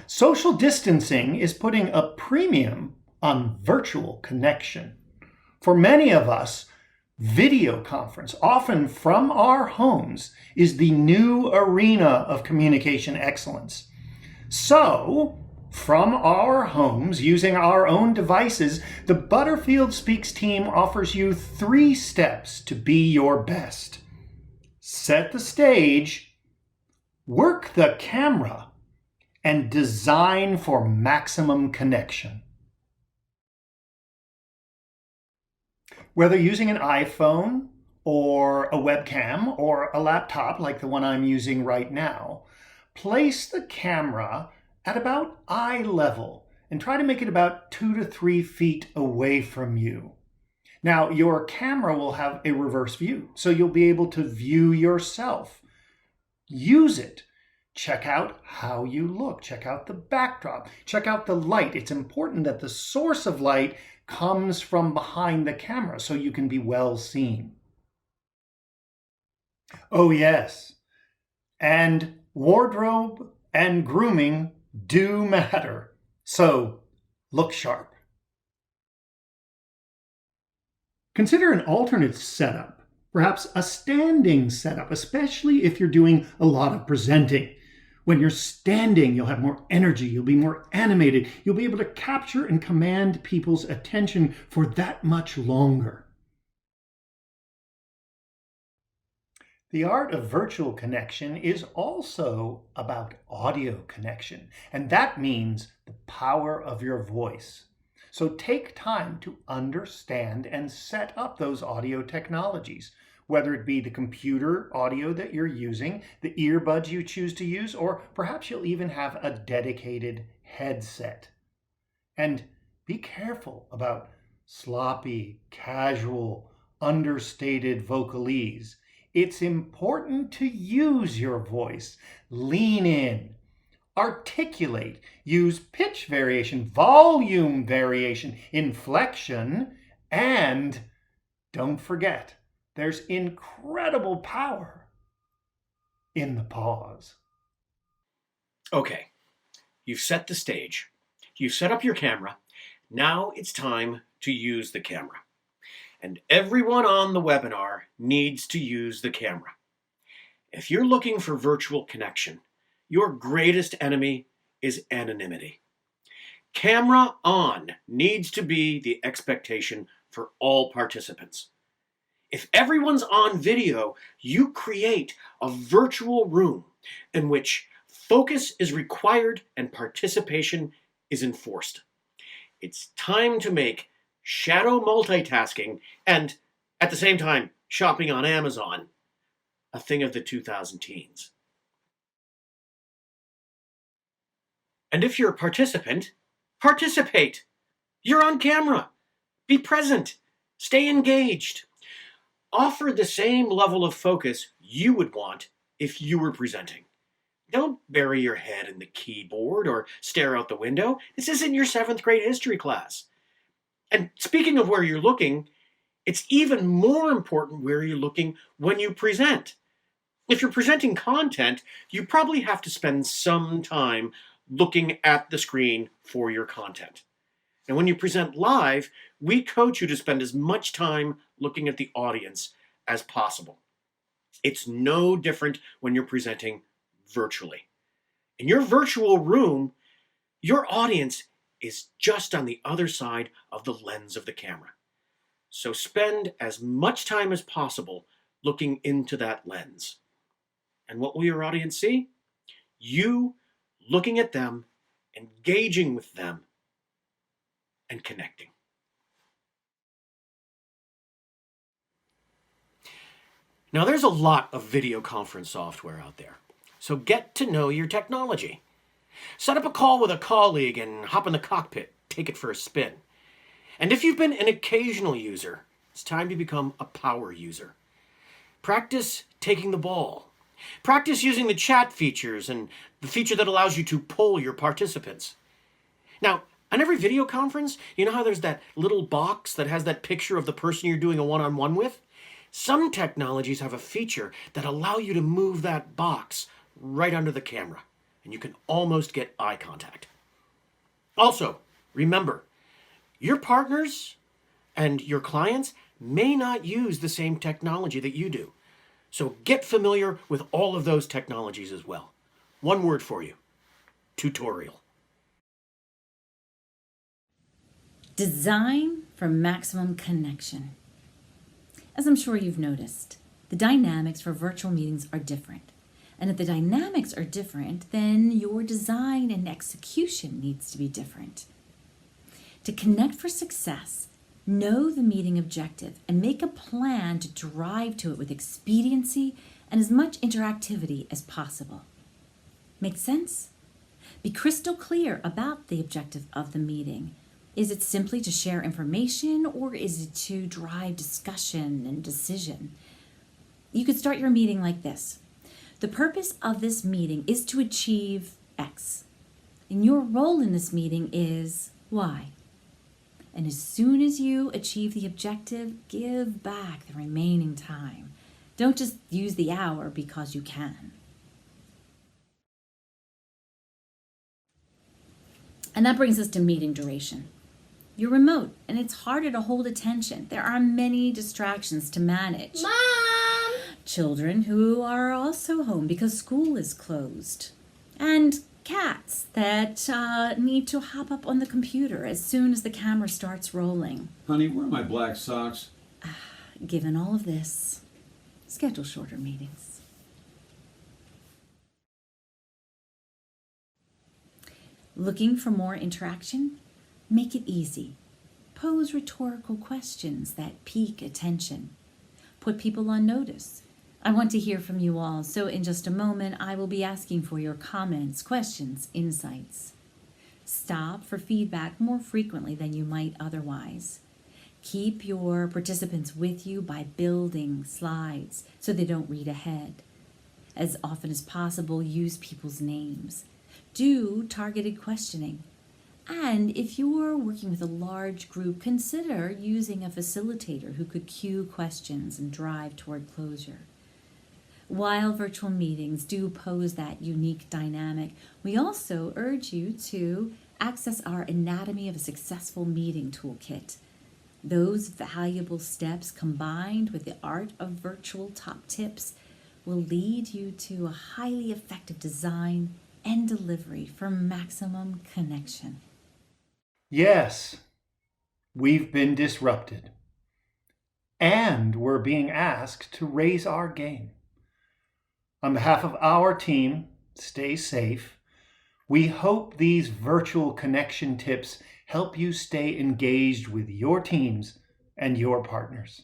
Social distancing is putting a premium on virtual connection. For many of us, video conference, often from our homes, is the new arena of communication excellence. So, from our homes, using our own devices, the Butterfield Speaks team offers you 3 steps to be your best. Set the stage, work the camera, and design for maximum connection. Whether using an iPhone or a webcam or a laptop like the one I'm using right now, place the camera at about eye level and try to make it about 2 to 3 feet away from you. Now, your camera will have a reverse view, so you'll be able to view yourself. Use it. Check out how you look. Check out the backdrop. Check out the light. It's important that the source of light comes from behind the camera so you can be well seen. Oh yes, and wardrobe and grooming do matter, so look sharp. Consider an alternate setup, perhaps a standing setup, especially if you're doing a lot of presenting. When you're standing, you'll have more energy, you'll be more animated, you'll be able to capture and command people's attention for that much longer. The art of virtual connection is also about audio connection, and that means the power of your voice. So take time to understand and set up those audio technologies, whether it be the computer audio that you're using, the earbuds you choose to use, or perhaps you'll even have a dedicated headset. And be careful about sloppy, casual, understated vocalese. It's important to use your voice. Lean in. Articulate. Use pitch variation, volume variation, inflection, and don't forget, there's incredible power in the pause. Okay, you've set the stage. You've set up your camera. Now it's time to use the camera. And everyone on the webinar needs to use the camera. If you're looking for virtual connection, your greatest enemy is anonymity. Camera on needs to be the expectation for all participants. If everyone's on video, you create a virtual room in which focus is required and participation is enforced. It's time to make shadow multitasking and, at the same time, shopping on Amazon a thing of the 2000 teens. And if you're a participant, participate. You're on camera. Be present. Stay engaged. Offer the same level of focus you would want if you were presenting. Don't bury your head in the keyboard or stare out the window. This isn't your 7th grade history class. And speaking of where you're looking, it's even more important where you're looking when you present. If you're presenting content, you probably have to spend some time looking at the screen for your content. And when you present live, we coach you to spend as much time looking at the audience as possible. It's no different when you're presenting virtually. In your virtual room, your audience is just on the other side of the lens of the camera. So spend as much time as possible looking into that lens. And what will your audience see? You looking at them, engaging with them, and connecting. Now, there's a lot of video conference software out there, so get to know your technology. Set up a call with a colleague and hop in the cockpit, take it for a spin. And if you've been an occasional user, it's time to become a power user. Practice taking the ball. Practice using the chat features and the feature that allows you to poll your participants. Now, on every video conference, you know how there's that little box that has that picture of the person you're doing a one-on-one with? Some technologies have a feature that allow you to move that box right under the camera. and you can almost get eye contact. Also, remember, your partners and your clients may not use the same technology that you do. So get familiar with all of those technologies as well. One word for you: tutorial. Design for maximum connection. As I'm sure you've noticed, the dynamics for virtual meetings are different. And if the dynamics are different, then your design and execution needs to be different. To connect for success, know the meeting objective and make a plan to drive to it with expediency and as much interactivity as possible. Make sense? Be crystal clear about the objective of the meeting. Is it simply to share information, or is it to drive discussion and decision? You could start your meeting like this. The purpose of this meeting is to achieve X. And your role in this meeting is Y. And as soon as you achieve the objective, give back the remaining time. Don't just use the hour because you can. And that brings us to meeting duration. You're remote, and it's harder to hold attention. There are many distractions to manage. Mom! Children who are also home because school is closed. And cats that need to hop up on the computer as soon as the camera starts rolling. Honey, where are my black socks? Given all of this, schedule shorter meetings. Looking for more interaction? Make it easy. Pose rhetorical questions that pique attention. Put people on notice. I want to hear from you all, so in just a moment, I will be asking for your comments, questions, insights. Stop for feedback more frequently than you might otherwise. Keep your participants with you by building slides so they don't read ahead. As often as possible, use people's names. Do targeted questioning. And if you're working with a large group, consider using a facilitator who could cue questions and drive toward closure. While virtual meetings do pose that unique dynamic, we also urge you to access our Anatomy of a Successful Meeting toolkit. Those valuable steps combined with the Art of Virtual top tips will lead you to a highly effective design and delivery for maximum connection. Yes, we've been disrupted. And we're being asked to raise our game. On behalf of our team, stay safe. We hope these virtual connection tips help you stay engaged with your teams and your partners.